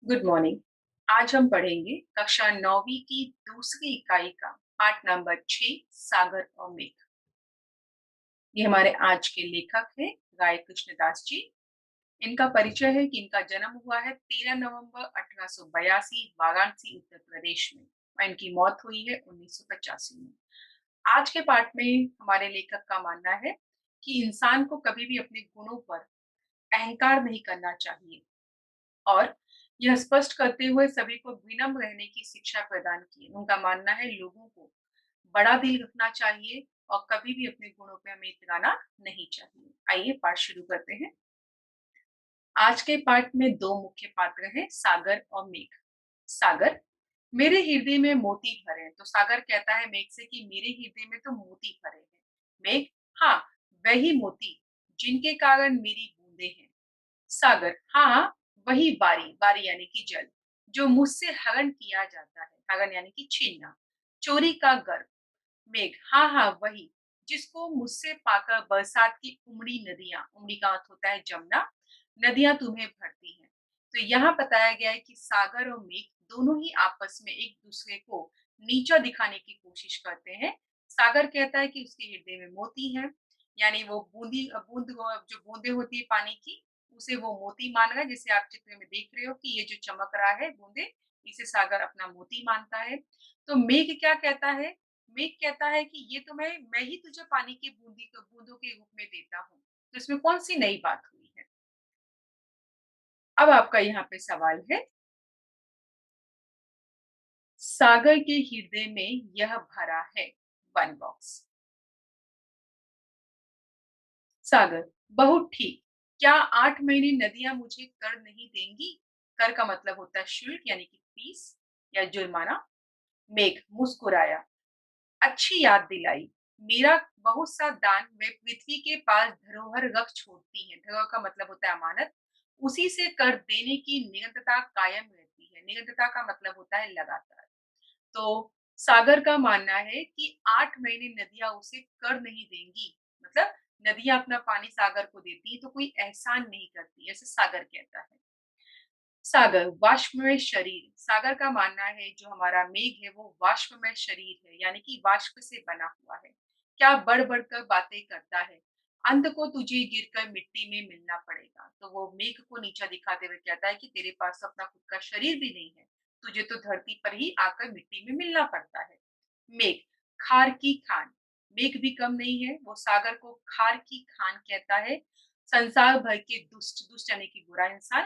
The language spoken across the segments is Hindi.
Good morning. आज हम पढ़ेंगे कक्षा 9वीं की दूसरी इकाई का पाठ नंबर 6 सागर और मेघ। ये हमारे आज के लेखक हैं राय कृष्णदास जी। इनका परिचय है कि इनका जन्म हुआ है 13 नवंबर 1882 वाराणसी उत्तर प्रदेश में और इनकी मौत हुई है 1985 में। आज के पाठ में हमारे लेखक का मानना है कि इंसान को कभी भी अपने गुणों पर अहंकार नहीं करना चाहिए और यह स्पष्ट करते हुए सभी को विनम्र रहने की शिक्षा प्रदान की। उनका मानना है लोगों को बड़ा दिल रखना चाहिए और कभी भी अपने गुणों पे हमें इतराना नहीं चाहिए। आइए पाठ शुरू करते हैं। आज के पाठ में दो मुख्य पात्र हैं, सागर और मेघ। सागर, मेरे हृदय में मोती भरे हैं। तो सागर कहता है मेघ से कि मेरे हृदय में तो मोती भरे हैं। मेघ, हाँ, वही मोती जिनके कारण मेरी बूंदे हैं। सागर, हाँ, वही बारी, बारी यानी कि जल, जो मुझसे हरण किया जाता है। हरण यानी कि छीनना, चोरी का गर्व। मेघ, हाँ हाँ वही, जिसको मुझसे पाकर बरसात की उमड़ी नदियां, उमड़ी का अर्थ होता है जमुना, नदियां तुम्हें भरती हैं। तो यहाँ बताया गया है कि सागर और मेघ दोनों ही आपस में एक दूसरे को नीचा दिखाने की कोशिश करते हैं। सागर कहता है कि उसके हृदय में मोती है, यानी वो जो बूंदे होती है पानी की, उसे वो मोती मान रहा है। जैसे आप चित्र में देख रहे हो कि ये जो चमक रहा है बूंदे, इसे सागर अपना मोती मानता है। तो मेघ क्या कहता है? मेघ कहता है कि ये तो मैं ही तुझे पानी की बूंदों के रूप में देता हूँ। तो इसमें कौन सी नई बात हुई है? अब आपका यहाँ पे सवाल है, सागर के हृदय में यह भरा है। One box. सागर, बहुत ठीक। क्या 8 महीने नदियां मुझे कर नहीं देंगी? कर का मतलब होता है शुल्क यानी कि फीस या जुर्माना। मेघ मुस्कुराया, अच्छी याद दिलाई। मेरा बहुत सा दान वे पृथ्वी के पास धरोहर रख छोड़ती हैं। धरोहर का मतलब होता है अमानत। उसी से कर देने की निरंतरता कायम रहती है। निरंतरता का मतलब होता है लगातार। तो सागर का मानना है कि 8 महीने नदियां उसे कर नहीं देंगी। मतलब नदियां अपना पानी सागर को देती है तो कोई एहसान नहीं करती, ऐसे सागर कहता है। सागर, वाष्पमय शरीर। सागर का मानना है जो हमारा मेघ है वो वाष्पमय शरीर है, यानी कि वाष्प से बना हुआ है। क्या बढ़ बढ़कर बातें करता है, अंत को तुझे गिरकर मिट्टी में मिलना पड़ेगा। तो वो मेघ को नीचा दिखाते हुए कहता है कि तेरे पास तो अपना खुद का शरीर भी नहीं है, तुझे तो धरती पर ही आकर मिट्टी में मिलना पड़ता है। मेघ, खार की खान। मेघ भी कम नहीं है, वो सागर को खार की खान कहता है। संसार भर के दुष्ट, दुष्ट यानी कि बुरा इंसान,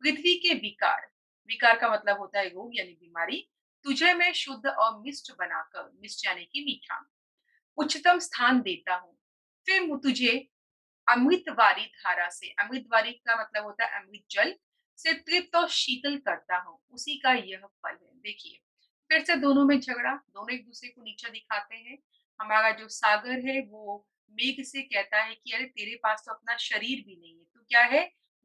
पृथ्वी के विकार, विकार का मतलब होता है रोग यानी बीमारी, तुझे मैं शुद्ध और मिष्ट बनाकर, मिष्ट यानी कि मीठा, उच्चतम स्थान देता हूँ। फिर तुझे अमृतवारी धारा से, अमृतवारी का मतलब होता है अमृत जल से तृप्त और शीतल करता हूँ। उसी का यह फल है। देखिए, फिर से दोनों में झगड़ा, दोनों एक दूसरे को नीचा दिखाते हैं। हमारा जो सागर है वो मेघ से कहता है कि अरे तेरे पास तो अपना शरीर भी नहीं है, तू क्या है,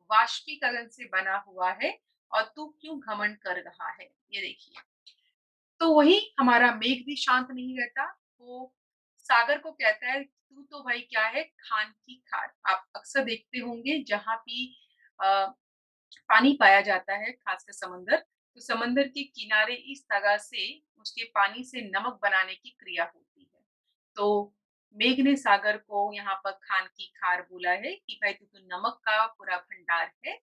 वाष्पीकरण से बना हुआ है और तू क्यों घमंड कर रहा है। ये देखिए, तो वही हमारा मेघ भी शांत नहीं रहता। वो सागर को कहता है तू तो भाई क्या है, खान की खार। आप अक्सर देखते होंगे जहाँ भी अ, पानी पाया जाता है, खासकर समंदर, तो समंदर के किनारे इस तरह से उसके पानी से नमक बनाने की क्रिया होती है। तो मेघ ने सागर को यहाँ पर खान की खार बोला है कि भाई तू तो नमक का पूरा भंडार है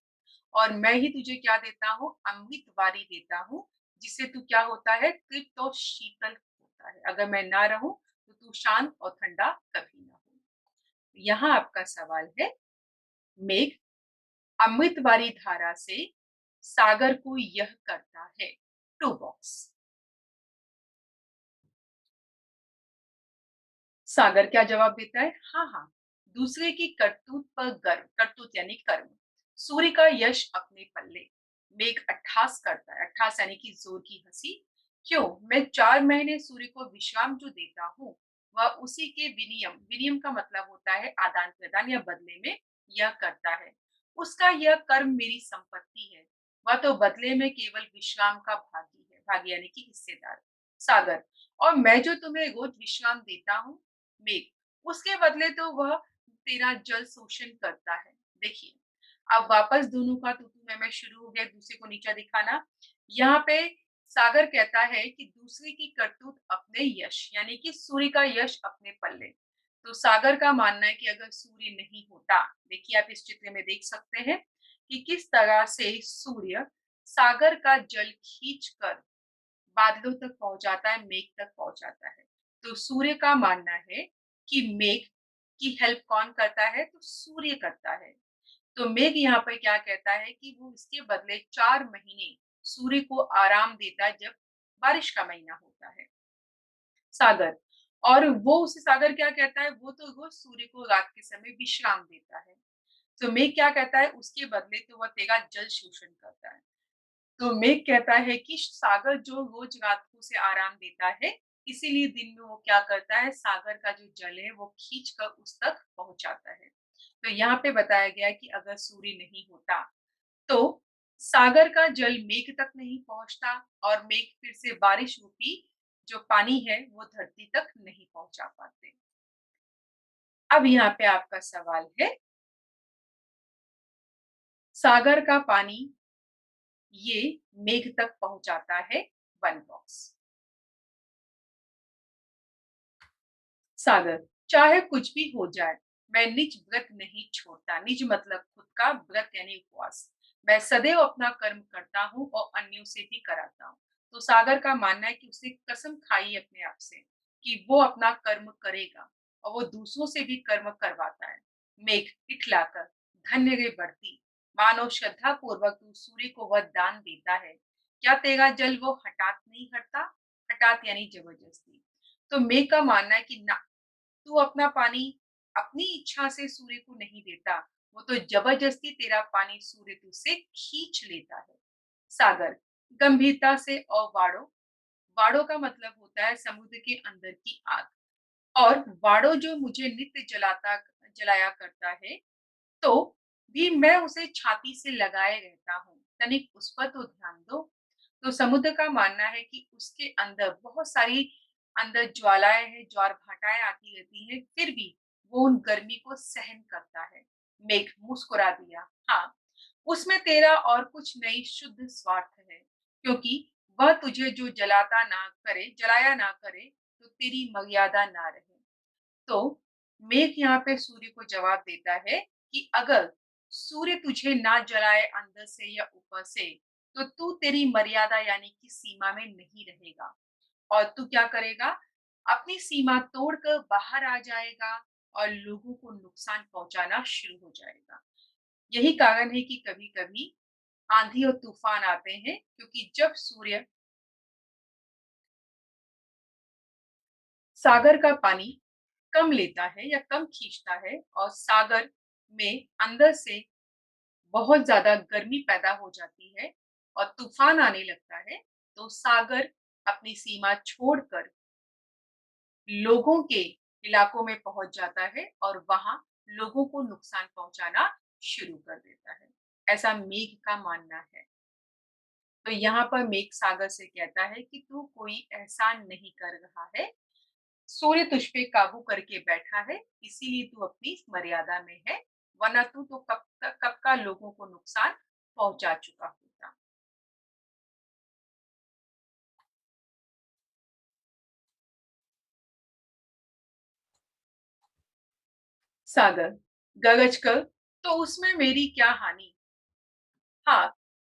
और मैं ही तुझे क्या देता हूँ, अमृत वारी देता हूँ, जिससे तू क्या होता है, तृप्त और शीतल होता है। अगर मैं ना रहूं तो तू शांत और ठंडा कभी ना हो। यहाँ आपका सवाल है, मेघ अमृतवारी धारा से सागर को यह करता है। To box. सागर क्या जवाब देता है? हाँ हाँ, दूसरे की करतूत पर गर्व, करतूत यानी कर्म, सूर्य का यश अपने पल्ले। मेघ अट्ठास करता है, अट्ठास यानी कि जोर की हंसी। क्यों? मैं 4 महीने सूर्य को विश्राम जो देता हूँ वह उसी के विनियम, विनियम का मतलब होता है आदान प्रदान या बदले में, यह करता है। उसका यह कर्म मेरी संपत्ति है, वह तो बदले में केवल विश्राम का भागी है, भागी यानी कि हिस्सेदार। सागर, और मैं जो तुम्हें रोज विश्राम देता हूँ, मेघ, उसके बदले तो वह तेरा जल शोषण करता है। देखिए, अब वापस दोनों का तू-तू मैं-मैं शुरू हो गया, एक दूसरे को नीचा दिखाना। यहाँ पे सागर कहता है कि दूसरे की करतूत अपने यश, यानी कि सूर्य का यश अपने पल्ले। तो सागर का मानना है कि अगर सूर्य नहीं होता, देखिए आप इस चित्र में देख सकते हैं कि किस तरह से सूर्य सागर का जल खींचकर बादलों तक पहुँचाता है, मेघ तक पहुँचाता है। तो सूर्य का मानना है कि मेघ की हेल्प कौन करता है? तो सूर्य करता है। तो मेघ यहाँ पर क्या कहता है कि वो इसके बदले 4 महीने सूर्य को आराम देता है जब बारिश का महीना होता है। सागर और वो उसे सागर क्या कहता है? वो सूर्य को रात के समय विश्राम देता है। तो मेघ क्या कहता है? उसके बदले तो वह तेरा जल शोषण करता है। तो मेघ कहता है कि सागर जो रोज रात को उसे आराम देता है, इसीलिए दिन में वो क्या करता है, सागर का जो जल है वो खींच कर उस तक पहुँचाता है। तो यहाँ पे बताया गया है कि अगर सूर्य नहीं होता, तो सागर का जल मेघ तक नहीं पहुँचता और मेघ फिर से बारिश रूपी जो पानी है, वो धरती तक नहीं पहुँचा पाते। अब यहाँ पे आपका सवाल है, सागर का पानी ये मेघ तक पहुँचाता है 1 बॉक्स। सागर, चाहे कुछ भी हो जाए, मैं निज व्रत नहीं छोड़ता। निज मतलब खुद का, व्रत यानी उपवास। मैं सदैव अपना कर्म करता हूँ और अन्यों से भी कराता हूँ। तो सागर का मानना है कि उसने कसम खाई है अपने आप से कि वो अपना कर्म करेगा और वो दूसरों से भी कर्म करवाता है। मेघ इठलाकर, धन्य रे बढ़ती, मानो श्रद्धा पूर्वक तू सूर्य को वह दान देता है। क्या तेरा जल वो हठात नहीं हटता? हठात यानी जबरदस्ती। तो मेघ का मानना है कि ना, तू अपना पानी अपनी इच्छा से सूर्य को नहीं देता, वो तो जबरदस्ती तेरा पानी सूर्य तुझसे खींच लेता है। सागर, गंभीरता से और वाड़ो, वाड़ो का मतलब होता है समुद्र के अंदर की आग। और वाड़ो जो मुझे नित्य जलाया करता है, तो भी मैं उसे छाती से लगाए रहता हूँ, तनिक उस पर तो ध्यान दो। तो समुद्र का मानना है कि उसके अंदर बहुत सारी अंदर ज्वालाएँ हैं, ज्वार-भाटाएँ आती रहती हैं, फिर भी वो उन गर्मी को सहन करता है। मेघ मुस्कुरा दिया, हाँ, उसमें तेरा और कुछ नहीं, शुद्ध स्वार्थ है, क्योंकि वह तुझे जो जलाया ना करे, तो तेरी मर्यादा ना रहे। तो मेघ यहाँ पे सूर्य को जवाब देता है कि अगर सूर्य तुझे ना जलाए अंदर से या ऊपर से, तो तू तेरी मर्यादा यानी कि सीमा में नहीं रहेगा और तू क्या करेगा? अपनी सीमा तोड़कर बाहर आ जाएगा और लोगों को नुकसान पहुंचाना शुरू हो जाएगा। यही कारण है कि कभी-कभी आंधी और तूफान आते हैं, क्योंकि जब सूर्य सागर का पानी कम लेता है या कम खींचता है और सागर में अंदर से बहुत ज़्यादा गर्मी पैदा हो जाती है और तूफान आने लगता है, तो सागर अपनी सीमा छोड़कर लोगों के इलाकों में पहुँच जाता है और वहाँ लोगों को नुकसान पहुँचाना शुरू कर देता है। ऐसा मेघ का मानना है। तो यहाँ पर मेघ सागर से कहता है कि तू कोई एहसान नहीं कर रहा है, सूर्य तुझ पे काबू करके बैठा है, इसीलिए तू अपनी मर्यादा में है, वरना तू तो कब का लोगों को नुकसान पहुँचा चुका होता। सागर, गरज कर, तो उसमें मेरी क्या हानि? हाँ,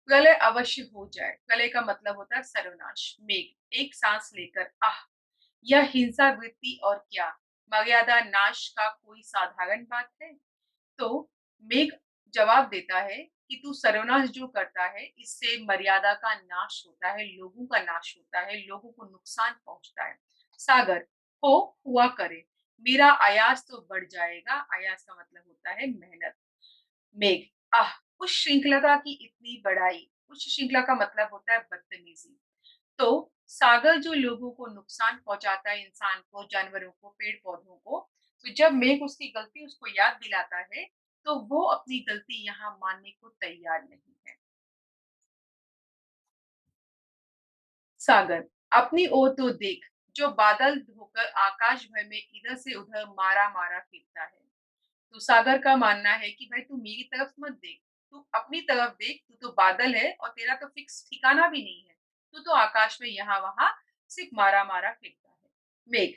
प्रलय अवश्य हो जाए। प्रलय का मतलब होता है सर्वनाश। मेघ, एक सांस लेकर, आह! यह हिंसा वृत्ति और क्या, मर्यादा नाश का कोई साधारण बात है? तो मेघ जवाब देता है कि तू सर्वनाश जो करता है, इससे मर्यादा का नाश होता है, लोगों का नाश होता है, लोगों को नुकसान पहुँचता है। सागर, हो हुआ करे, मेरा आयास तो बढ़ जाएगा, आयास का मतलब होता है मेहनत। मेघ, आह! उस श्रृंखलता की इतनी बड़ाई, उच्च श्रृंखला का मतलब होता है बदतमीजी। तो सागर जो लोगों को नुकसान पहुँचाता है, इंसान को, जानवरों को, पेड़-पौधों को, तो जब मेघ उसकी गलती उसको याद दिलाता है, तो वो अपनी गलती यहाँ मानने को तैयार नहीं है। सागर, अपनी ओर तो देख, जो बादल धोकर आकाश भर में इधर से उधर मारा-मारा फिरता है। तो सागर का मानना है कि भाई तू मेरी तरफ मत देख, तू अपनी तरफ देख, तू तो बादल है और तेरा तो फिक्स ठिकाना भी नहीं है। तू तो आकाश में यहाँ-वहाँ सिर्फ मारा-मारा फिरता है। मेघ,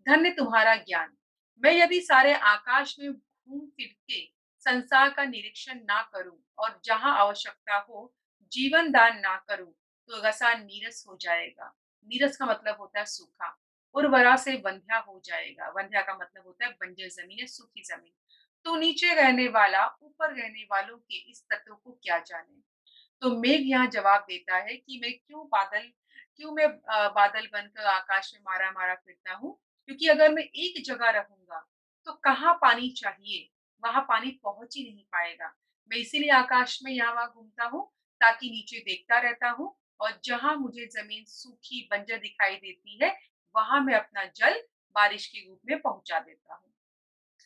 धन्य तुम्हारा ज्ञान। मैं यदि सारे आकाश में घूम फिर के संसार का निरीक्षण ना करूं और जहां आवश्यकता हो जीवन दान ना करूं, तो रसा नीरस हो जाएगा। नीरस का मतलब होता है सूखा। उर्वरा से वंध्या हो जाएगा। वंध्या का मतलब होता है बंजर जमीन या सूखी जमीन। तो नीचे रहने वाला ऊपर रहने वालों के इस तत्व को क्या जाने। तो मेघ यहाँ जवाब देता है कि मैं बादल बनकर आकाश में मारा-मारा फिरता हूँ, क्योंकि अगर मैं एक जगह रहूँगा, तो कहाँ पानी चाहिए, वहाँ पानी पहुँच ही नहीं पाएगा। मैं इसीलिए आकाश में यहाँ-वहाँ घूमता हूँ, ताकि नीचे देखता रहता हूँ और जहाँ मुझे ज़मीन सूखी, बंजर दिखाई देती है, वहाँ मैं अपना जल बारिश के रूप में पहुँचा देता हूँ।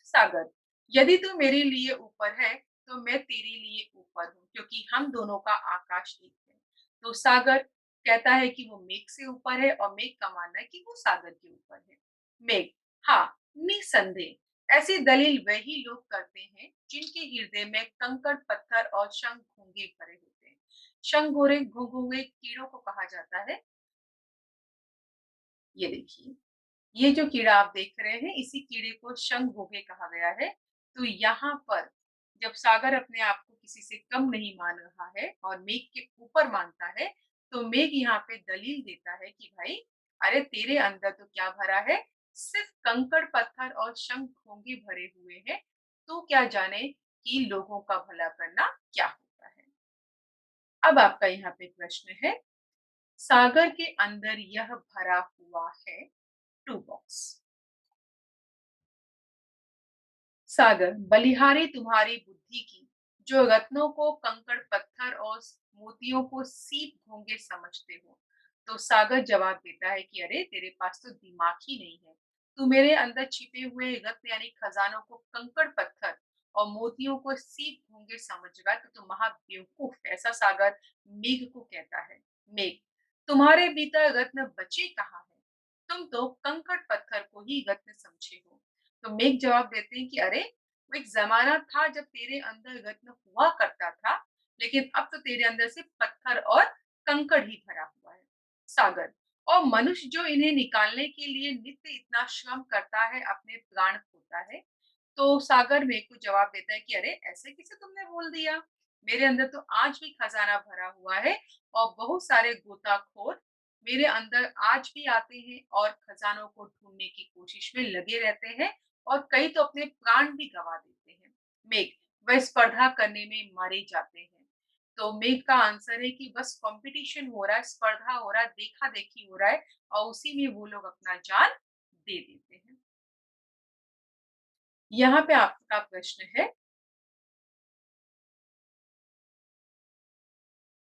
सागर, यदि तू मेरे लिए ऊपर है, तो मैं तेरे लिए ऊपर हूँ, क्योंकि हम दोनों का आकाश एक है। तो सागर कहता है कि वो मेघ से ऊपर है और मेघ का मानना है कि वो सागर के ऊपर है। मेघ, हाँ, निसंदेह ऐसी दलील वही लोग करते हैं जिनके हृदय में कंकड़ पत्थर और शंख घोंगे भरे होते हैं। शंख घोंघे कीड़ों को कहा जाता है। ये देखिए, ये जो कीड़ा आप देख रहे हैं, इसी कीड़े को शंख-घोघे कहा गया है। तो यहाँ पर जब सागर अपने आप को किसी से कम नहीं मान रहा है और मेघ के ऊपर मानता है, तो मेघ यहाँ पे दलील देता है कि भाई, अरे तेरे अंदर तो क्या भरा है, सिर्फ कंकड़-पत्थर और शंख-घोंघे भरे हुए हैं। तू क्या जाने कि लोगों का भला करना क्या होता है। अब आपका यहाँ पे प्रश्न है, सागर के अंदर यह भरा हुआ है टू बॉक्स। सागर, बलिहारी तुम्हारी बुद्धि की, जो रत्नों को कंकड़ पत्थर और मोतियों को सीप घोंगे समझते हो। तो सागर जवाब देता है कि अरे तेरे पास तो दिमाग ही नहीं है। तू मेरे अंदर छिपे हुए रत्न यानी खजानों को कंकड़ पत्थर और मोतियों को सीप घोंगे समझ रहा है, तो तुम महा बेवकूफ है। ऐसा सागर मेघ को कहता है। मेघ, तुम्हारे भीतर रत्न बचे कहाँ है? तुम तो कंकड़ पत्थर को ही रत्न समझे हो। तो मेघ जवाब देते हैं कि अरे, वो एक ज़माना था जब तेरे अंदर रत्न हुआ करता था, लेकिन अब तो तेरे अंदर सिर्फ़ पत्थर और कंकड़ ही भरा हुआ है। सागर, और मनुष्य जो इन्हें निकालने के लिए नित्य इतना श्रम करता है, अपने प्राण खोता है। तो सागर मेरे को जवाब देता है कि अरे! ऐसे कैसे तुमने बोल दिया? मेरे अंदर तो आज भी खज़ाना भरा हुआ है और बहुत सारे गोताखोर मेरे अंदर आज भी आते हैं और खज़ानों को ढूँढने की कोशिश में लगे रहते हैं और कई तो अपने प्राण भी गँवा देते हैं। मेघ, वह स्पर्धा करने में मारे जाते हैं। तो मेघ का आंसर है कि बस कॉम्पिटिशन हो रहा है, स्पर्धा हो रहा है, देखा-देखी हो रहा है और उसी में वो लोग अपना जान दे देते हैं। यहाँ पे आपका प्रश्न है,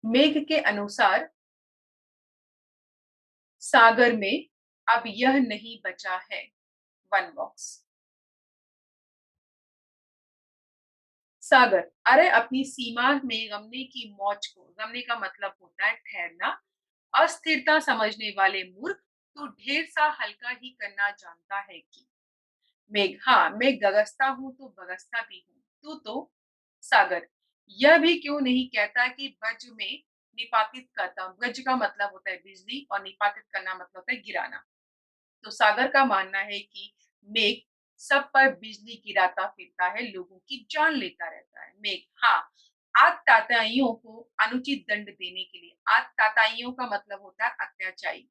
मेघ के अनुसार सागर में अब यह नहीं बचा है, 1 बॉक्स। सागर, अरे अपनी सीमा में गमने की मौज को, गमने का मतलब होता है ठहरना, अस्थिरता समझने वाले मूर्ख, तू ढेर सा हल्का ही करना जानता है कि। मेघ, हाँ, मैं गरजता हूँ तो बरसता भी हूँ। तू तो सागर, यह भी क्यों नहीं कहता कि ब्रज में निपातित करता हूँ। ब्रज का मतलब होता है बिजली और निपातित करना मतलब होता है गिराना। तो सागर का मानना है कि मेघ सब पर बिजली गिराता फिरता है, लोगों की जान लेता रहता है। मेघ, हाँ, आतताइयों को अनुचित दंड देने के लिए। आतताइयों का मतलब होता है अत्याचारी।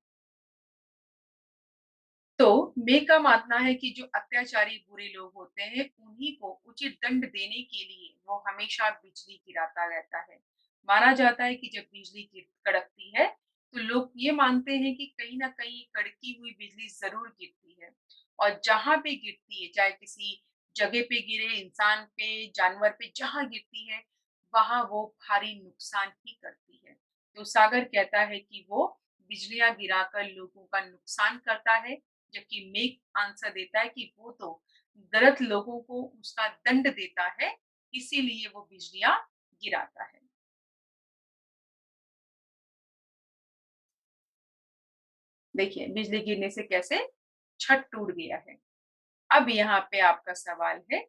तो मेघ का मानना है कि जो अत्याचारी बुरे लोग होते हैं, उन्हीं को उचित दंड देने के लिए वो हमेशा बिजली गिराता रहता है। माना जाता है कि जब बिजली कड़कती है, तो लोग ये मानते हैं कि कहीं न कहीं कड़की हुई बिजली ज़रूर गिरती है और जहाँ पे गिरती है, चाहे किसी जगह पे गिरे, इंसान पे, जानवर पे, जहाँ गिरती है, वहाँ वो भारी नुकसान ही करती है। तो सागर कहता है कि वो बिजलियाँ गिराकर लोगों का नुकसान करता है, जबकि मेघ आंसर देता है कि वो तो गलत लोगों को उसका दंड देता है, इसीलिए वो बिजलियाँ गिराता है। देखिए, बिजली गिरने से कैसे छत टूट गया है। अब यहाँ पे आपका सवाल है,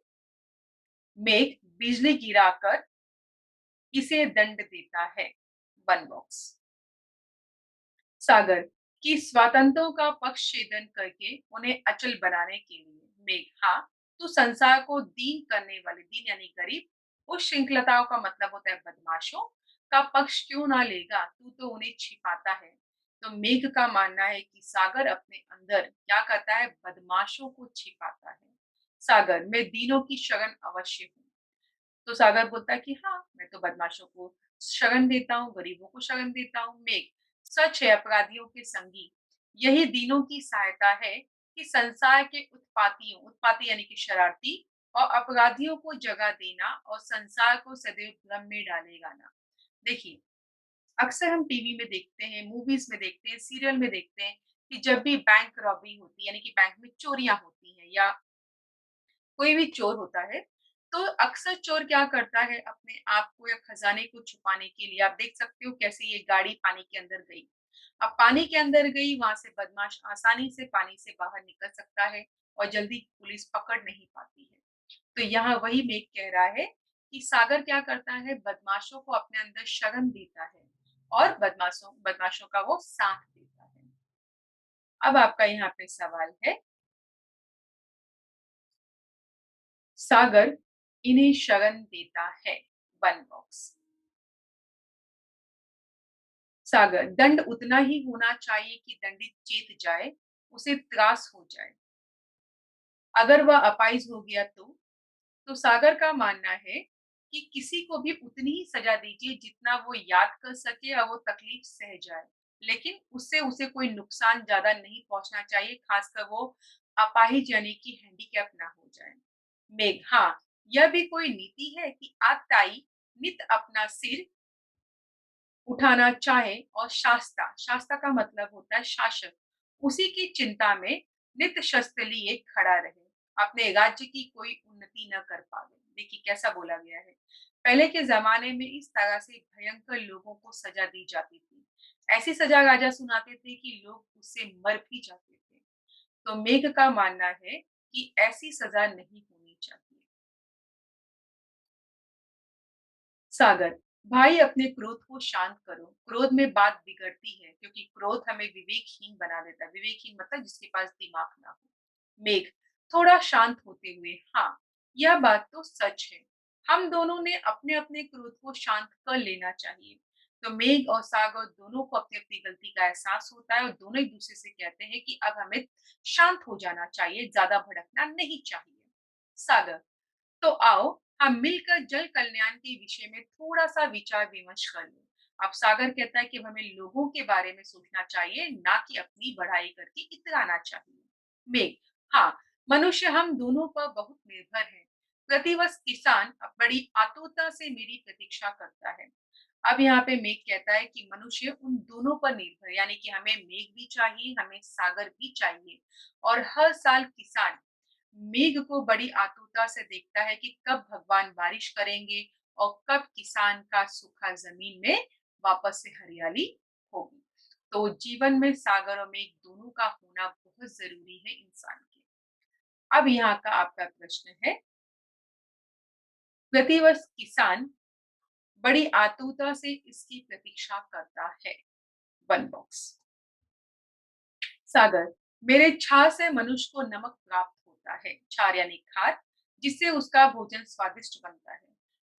मेघ बिजली गिराकर इसे दंड देता है। 1 बॉक्स। सागर की स्वतंत्रों का पक्षछेदन करके उन्हें अचल बनाने के लिए। मेघ हाँ, तू संसार को दीन करने वाले, दीन यानी गरीब, उस श्रृंखलताओं का मतलब होता है बदमाशों का पक्ष क्यों ना लेगा, तू तो उन्हें छिपाता है। तो मेघ का मानना है कि सागर अपने अंदर क्या करता है, बदमाशों को छिपाता है। सागर मैं दीनों की शरण अवश्य हूँ। तो सागर बोलता है कि हाँ, मैं तो बदमाशों को शरण देता हूँ, गरीबों को शरण देता हूँ। मेघ सच है, अपराधियों के संगी, यही दीनों की सहायता है कि संसार के उत्पातियों, उत्पाती यानी कि शरारती और अपराधियों को जगह देना और संसार को सदैव भ्रम में डालेगा ना। देखिए, अक्सर हम टीवी में देखते हैं, मूवीज में देखते हैं, सीरियल में देखते हैं कि जब भी बैंक रॉबरी होती है, यानी कि बैंक में चोरियां होती हैं या कोई भी चोर होता है, तो अक्सर चोर क्या करता है, अपने आप को या खजाने को छुपाने के लिए, आप देख सकते हो कैसे ये गाड़ी पानी के अंदर गई। अब पानी के अंदर गई, वहां से बदमाश आसानी से पानी से बाहर निकल सकता है और जल्दी पुलिस पकड़ नहीं पाती है। तो यहाँ वही मेघ कह रहा है कि सागर क्या करता है, बदमाशों को अपने अंदर शरण देता है और बदमाशों बदमाशों का वो साथ देता है। अब आपका यहाँ पे सवाल है, सागर इन्हें शरण देता है। 1 बॉक्स। सागर दंड उतना ही होना चाहिए कि दंडित चेत जाए, उसे त्रास हो जाए। अगर वह अपाहिज हो गया तो सागर का मानना है कि किसी को भी उतनी ही सजा दीजिए जितना वो याद कर सके और वो तकलीफ सह जाए। लेकिन उससे उसे कोई नुकसान ज़्यादा नहीं पहुँचना चाहिए, खासकर वो अपाहिज यानी कि हैंडीकैप ना हो जाए। मेघ हाँ, यह भी कोई नीति है कि आतताई नित अपना सिर उठाना चाहे और शास्ता, शास्ता का मतलब होता है शासक, उसी की चिंता में नित शस्त्र लिए खड़ा रहे, अपने राज्य की कोई उन्नति न कर पावे। देखिए कैसा बोला गया है। पहले के ज़माने में इस तरह से भयंकर लोगों को सज़ा दी जाती थी। ऐसी सज़ा राजा सुनाते थे कि लोग उससे मर भी जाते थे। तो मेघ का मानना है कि ऐसी सज़ा नहीं होनी चाहिए। सागर, भाई अपने क्रोध को शांत करो। क्रोध में बात बिगड़ती है क्योंकि क्रोध हमें विवेकहीन बना देता है। विवेकहीन मतलब जिसके पास दिमाग ना हो। मेघ, थोड़ा शांत होते हुए, हाँ, यह बात तो सच है। हम दोनों ने अपने-अपने क्रोध को शांत कर लेना चाहिए। तो मेघ और सागर दोनों को अपनी-अपनी गलती का एहसास होता है और दोनों एक दूसरे से कहते हैं कि अब हमें शांत हो जाना चाहिए, ज्यादा भड़कना नहीं चाहिए। सागर, तो आओ हम मिलकर जल कल्याण के विषय में थोड़ा सा विचार विमर्श कर लें। अब सागर कहता है कि हमें लोगों के बारे में सोचना चाहिए, ना कि अपनी बढ़ाई करके इतराना चाहिए। मेघ, हाँ, मनुष्य हम दोनों पर बहुत निर्भर है। प्रतिवर्ष किसान अब बड़ी आतुरता से मेरी प्रतीक्षा करता है। अब यहाँ पे मेघ कहता है कि मनुष्य उन दोनों पर निर्भर है, यानी कि हमें मेघ भी चाहिए, हमें सागर भी चाहिए। और हर साल किसान मेघ को बड़ी आतुरता से देखता है कि कब भगवान बारिश करेंगे और कब किसान का सूखा जमीन में वापस से हरियाली होगी। तो जीवन में सागर और मेघ दोनों का होना बहुत जरूरी है इंसान के। अब यहाँ का आपका प्रश्न है, प्रतिवर्ष किसान बड़ी आतुरता से इसकी प्रतीक्षा करता है। 1 बॉक्स। सागर, मेरे छाल से मनुष्य को नमक प्राप्त होता है। क्षार यानी खाद, जिससे उसका भोजन स्वादिष्ट बनता है।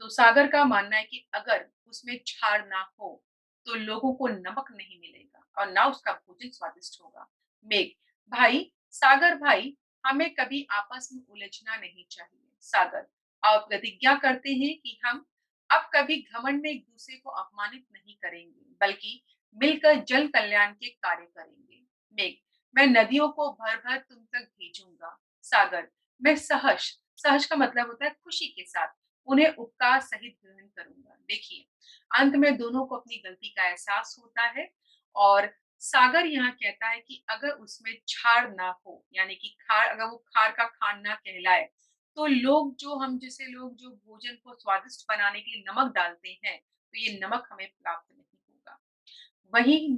तो सागर का मानना है कि अगर उसमें क्षार ना हो तो लोगों को नमक नहीं मिलेगा और ना उसका भोजन स्वादिष्ट होगा। मेघ, भाई, सागर भाई, हमें कभी आपस में उलझना नहीं चाहिए। सागर, और प्रतिज्ञा करते हैं कि हम अब कभी घमंड में एक दूसरे को अपमानित नहीं करेंगे, बल्कि मिलकर जल कल्याण के कार्य करेंगे। मेघ, मैं नदियों को भर-भर तुम तक भेजूँगा। सागर, मैं सहर्ष, सहर्ष का मतलब होता है खुशी के साथ, उन्हें उपकार सहित ग्रहण करूँगा। देखिए, अंत में दोनों को अपनी गलती का एहसास होता है और सागर यहाँ कहता है कि अगर उसमें क्षार ना हो, यानी कि खार, अगर वो खार का खान ना कहलाए, तो लोग जो हम जैसे लोग जो भोजन को स्वादिष्ट बनाने के लिए नमक डालते हैं, तो ये नमक हमें प्राप्त नहीं होगा। वहीं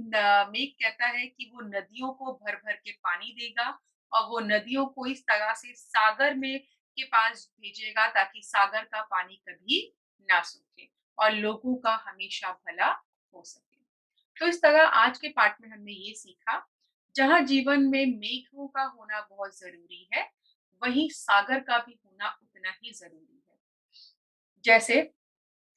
मेघ कहता है कि वो नदियों को भर-भर के पानी देगा और वो नदियों को इस तरह से सागर में के पास भेजेगा ताकि सागर का पानी कभी ना सूखे। और लोगों का हमेशा भला हो सके। तो इस तरह आज के पाठ में हमने ये सीखा, जहाँ जीवन में मेघों का होना बहुत ज़रूरी है, वहीं सागर का भी होना उतना ही ज़रूरी है। जैसे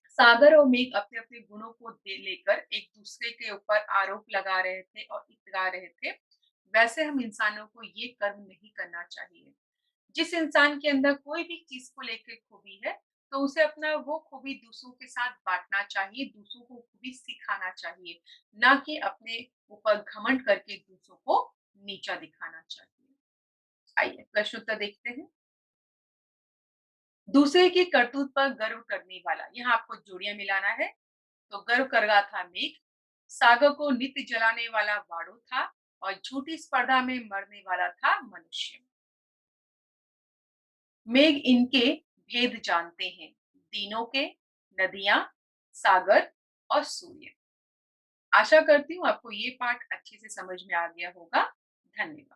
सागर और मेघ अपने-अपने गुणों को लेकर एक-दूसरे के ऊपर आरोप लगा रहे थे और इतरा रहे थे, वैसे हम इंसानों को ये कर्म नहीं करना चाहिए। जिस इंसान के अंदर कोई भी चीज़ को लेके खूबी है, तो उसे अपना वो खूबी दूसरों के साथ बाँटना चाहिए, दूसरों को खूबी सिखाना चाहिए, ना कि अपने ऊपर घमंड करके दूसरों को नीचा दिखाना चाहिए। आइए प्रश्न उत्तर देखते हैं। दूसरे की करतूत पर गर्व करने वाला, यहाँ आपको जोड़ियाँ मिलाना है। तो गर्व कर रहा था मेघ, सागर को नित्य जलाने वाला वाड़ो था और झूठी स्पर्धा में मरने वाला था मनुष्य। मेघ इनके भेद जानते हैं, तीनों के, नदियां, सागर और सूर्य। आशा करती हूँ आपको ये पाठ अच्छे से समझ में आ गया होगा। धन्यवाद।